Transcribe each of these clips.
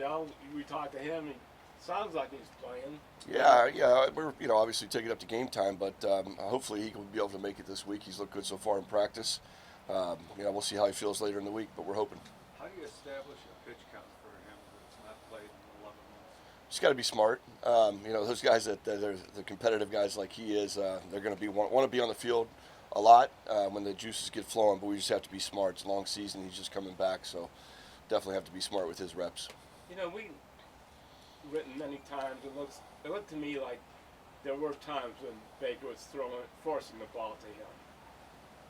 Odell, we talked to him. He sounds like he's playing. Yeah. We're obviously taking up to game time, but hopefully he will be able to make it this week. He's looked good so far in practice. We'll see how he feels later in the week, but we're hoping. How do you establish a pitch count for him that's not played in 11 months? Just got to be smart. Those guys that are the competitive guys like he is, they're going to want to be on the field a lot when the juices get flowing. But we just have to be smart. It's a long season. He's just coming back, so definitely have to be smart with his reps. We've written many times. It looked to me like there were times when Baker was forcing the ball to him.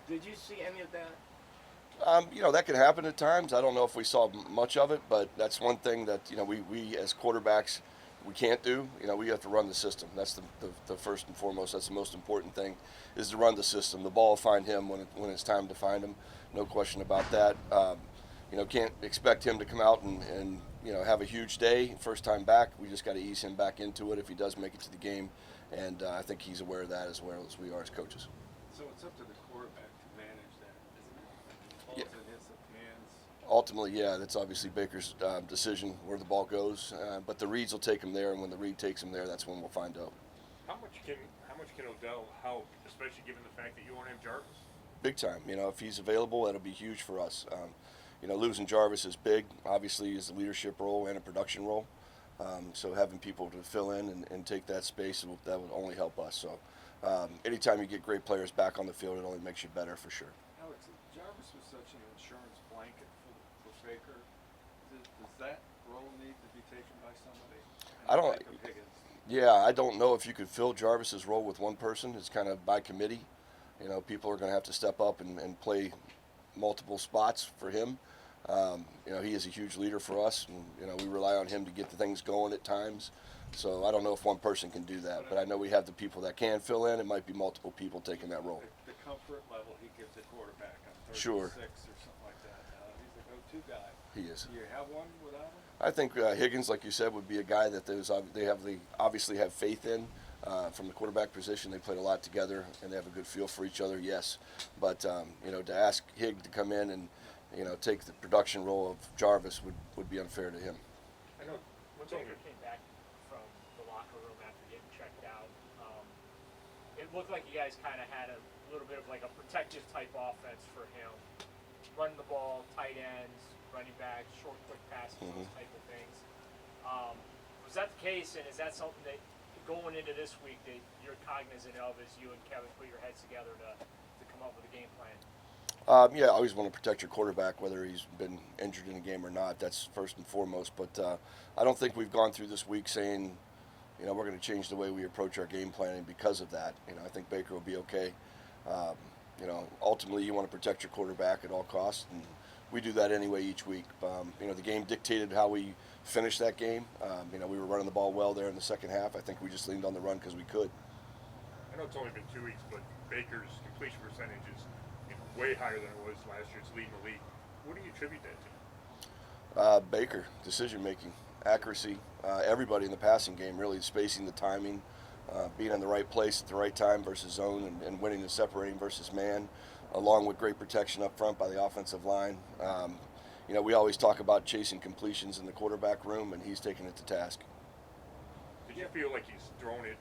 Did you see any of that? That can happen at times. I don't know if we saw much of it, but that's one thing that we as quarterbacks we can't do. We have to run the system. That's the first and foremost. That's the most important thing, is to run the system. The ball will find him when it's time to find him. No question about that. Can't expect him to come out and have a huge day first time back. We just got to ease him back into it if he does make it to the game, and I think he's aware of that as well as we are as coaches. So it's up to the quarterback to manage that, isn't it? Balls in his hands. Ultimately, yeah, that's obviously Baker's decision where the ball goes, but the reads will take him there, and when the read takes him there, that's when we'll find out. How much can Odell help, especially given the fact that you won't have Jarvis? Big time. If he's available, that'll be huge for us. Losing Jarvis is big. Obviously, is a leadership role and a production role. So having people to fill in and take that space, that would only help us. So anytime you get great players back on the field, it only makes you better for sure. Alex, Jarvis was such an insurance blanket for Baker. Does that role need to be taken by somebody? I don't know if you could fill Jarvis's role with one person. It's kind of by committee. People are going to have to step up and play multiple spots for him. He is a huge leader for us, and we rely on him to get the things going at times. So I don't know if one person can do that, but I know we have the people that can fill in. It might be multiple people taking that role. The comfort level he gives the quarterback on 36 Sure. or something like that. He's a go-to guy. He is. Do you have one without him? I think Higgins, like you said, would be a guy that they obviously have faith in. From the quarterback position, they played a lot together, and they have a good feel for each other, yes. But, to ask Higg to come in and, take the production role of Jarvis would be unfair to him. I know when Baker came back from the locker room after getting checked out, it looked like you guys kind of had a little bit of like a protective type offense for him. Running the ball, tight ends, running backs, short, quick passes, those type of things. Was that the case, and is that something that going into this week that you're cognizant of as you and Kevin put your heads together to come up with a game plan? I always want to protect your quarterback, whether he's been injured in a game or not. That's first and foremost. But I don't think we've gone through this week saying, we're going to change the way we approach our game planning because of that. I think Baker will be okay. Ultimately, you want to protect your quarterback at all costs, and we do that anyway each week. The game dictated how we finished that game. We were running the ball well there in the second half. I think we just leaned on the run because we could. I know it's only been 2 weeks, but Baker's completion percentage is way higher than it was last year. It's leading the league. What do you attribute that to? Baker, decision making, accuracy, everybody in the passing game, really spacing, the timing, being in the right place at the right time versus zone, and winning the separating versus man, along with great protection up front by the offensive line. We always talk about chasing completions in the quarterback room, and he's taking it to task. Did you feel like he's thrown it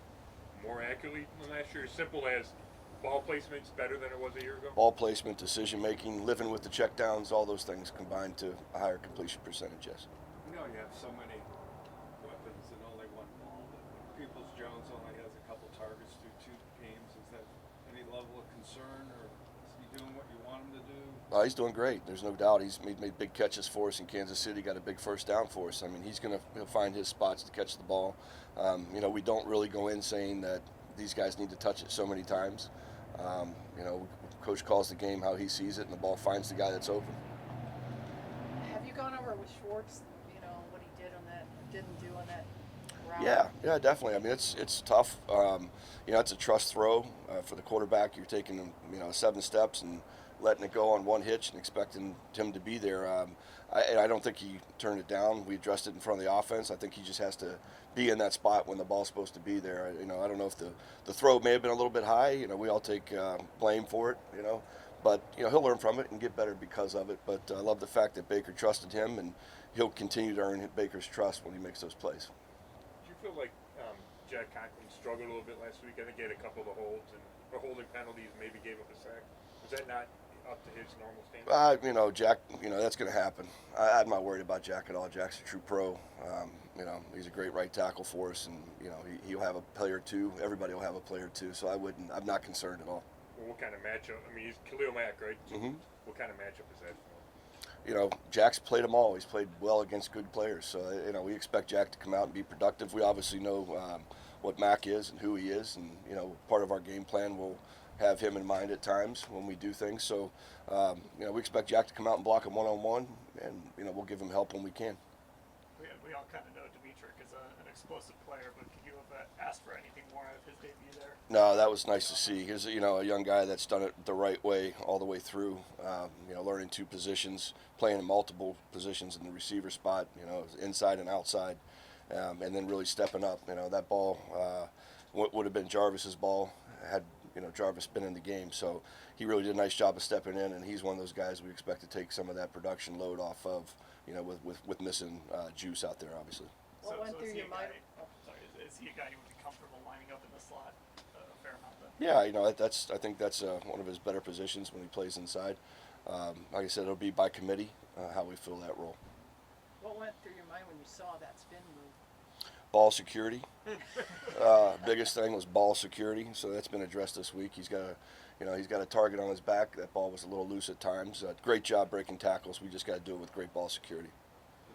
more accurately than last year? As simple as ball placement's better than it was a year ago? Ball placement, decision making, living with the checkdowns, all those things combined to a higher completion percentage, yes. You have so many weapons and only one ball. Peoples-Jones only has a couple targets through 2 games. Is that any level of concern, or is he doing what you want him to do? He's doing great. There's no doubt. He's made big catches for us in Kansas City, got a big first down for us. He'll find his spots to catch the ball. We don't really go in saying that these guys need to touch it so many times. Coach calls the game how he sees it, and the ball finds the guy that's open. Have you gone over with Schwartz, what he didn't do on that route? Yeah, definitely. It's tough. It's a trust throw for the quarterback. You're taking 7 steps and letting it go on one hitch and expecting him to be there. I don't think he turned it down. We addressed it in front of the offense. I think he just has to be in that spot when the ball's supposed to be there. I don't know if the throw may have been a little bit high. We all take blame for it, but he'll learn from it and get better because of it. But I love the fact that Baker trusted him, and he'll continue to earn Baker's trust when he makes those plays. Do you feel like Jack Conklin struggled a little bit last week? I think he had a couple of the holds and or holding penalties, maybe gave up a sack. Was that not up to his normal standard? Jack, that's going to happen. I'm not worried about Jack at all. Jack's a true pro. He's a great right tackle for us, and he'll have a play or two. Everybody will have a play or two, so I'm not concerned at all. Well, what kind of matchup? I mean, he's Khalil Mack, right? Mm-hmm. What kind of matchup is that for him? Jack's played them all. He's played well against good players, so we expect Jack to come out and be productive. We obviously know what Mack is and who he is, and part of our game plan will have him in mind at times when we do things. So we expect Jack to come out and block him one-on-one, and we'll give him help when we can. We all kind of know Dimitri is an explosive player, but could you have asked for anything more out of his debut there? No, that was nice to see. He's a young guy that's done it the right way all the way through. Learning two positions, playing in multiple positions in the receiver spot, inside and outside, and then really stepping up. That ball would have been Jarvis's ball had Jarvis been in the game. So he really did a nice job of stepping in, and he's one of those guys we expect to take some of that production load off of. With missing juice out there, obviously. What went through your mind? Is he a guy who would be comfortable lining up in the slot a fair amount then? Yeah, I think that's one of his better positions when he plays inside. Like I said, it'll be by committee how we fill that role. What went through your mind when you saw that spin move? Ball security. Biggest thing was ball security, so that's been addressed this week. He's got a target on his back. That ball was a little loose at times. Great job breaking tackles. We just got to do it with great ball security.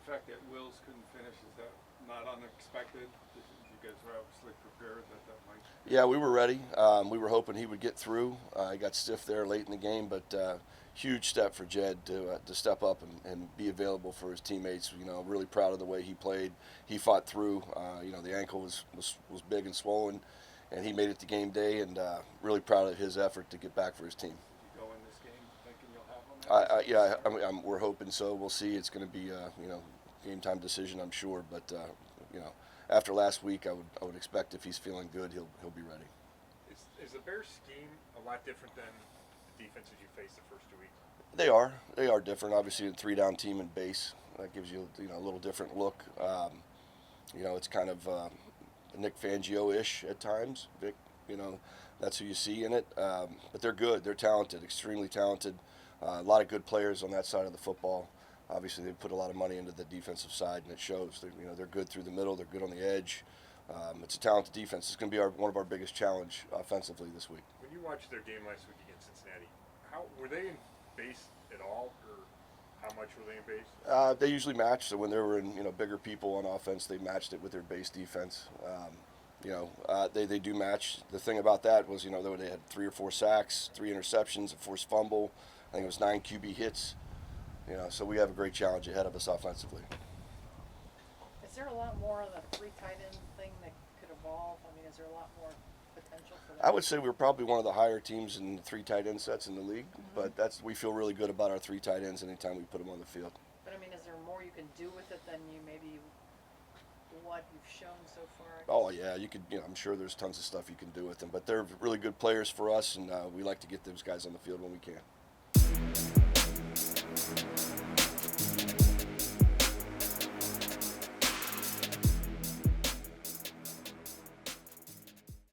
The fact that Wills couldn't finish, is that not unexpected? You guys were obviously prepared that might. Yeah, we were ready. We were hoping he would get through. He got stiff there late in the game, but huge step for Jed to step up and be available for his teammates. Really proud of the way he played. He fought through. The ankle was big and swollen, and he made it to game day. And really proud of his effort to get back for his team. You go in this game thinking you'll have him? We're hoping so. We'll see. It's going to be game time decision, I'm sure. But after last week, I would expect if he's feeling good, he'll be ready. Is the Bears scheme a lot different than the defenses you faced the first 2 weeks? They are different. Obviously, a 3-down team in base that gives you a little different look. It's kind of Nick Fangio-ish at times. Vic, that's who you see in it. But they're good. They're talented, extremely talented. A lot of good players on that side of the football. Obviously, they put a lot of money into the defensive side, and it shows. They're good through the middle. They're good on the edge. It's a talented defense. It's going to be one of our biggest challenge offensively this week. When you watched their game last week against Cincinnati, how were they in base at all, or how much were they in base? They usually match. So when they were in bigger people on offense, they matched it with their base defense. They do match. The thing about that was they had 3 or 4 sacks, 3 interceptions, a forced fumble. I think it was 9 QB hits. So we have a great challenge ahead of us offensively. Is there a lot more of the 3 tight end thing that could evolve? I mean, is there a lot more potential for that? I would say we're probably one of the higher teams in 3 tight end sets in the league, but we feel really good about our 3 tight ends anytime we put them on the field. But I mean, is there more you can do with it than what you've shown so far? Oh yeah, you could. I'm sure there's tons of stuff you can do with them, but they're really good players for us, and we like to get those guys on the field when we can.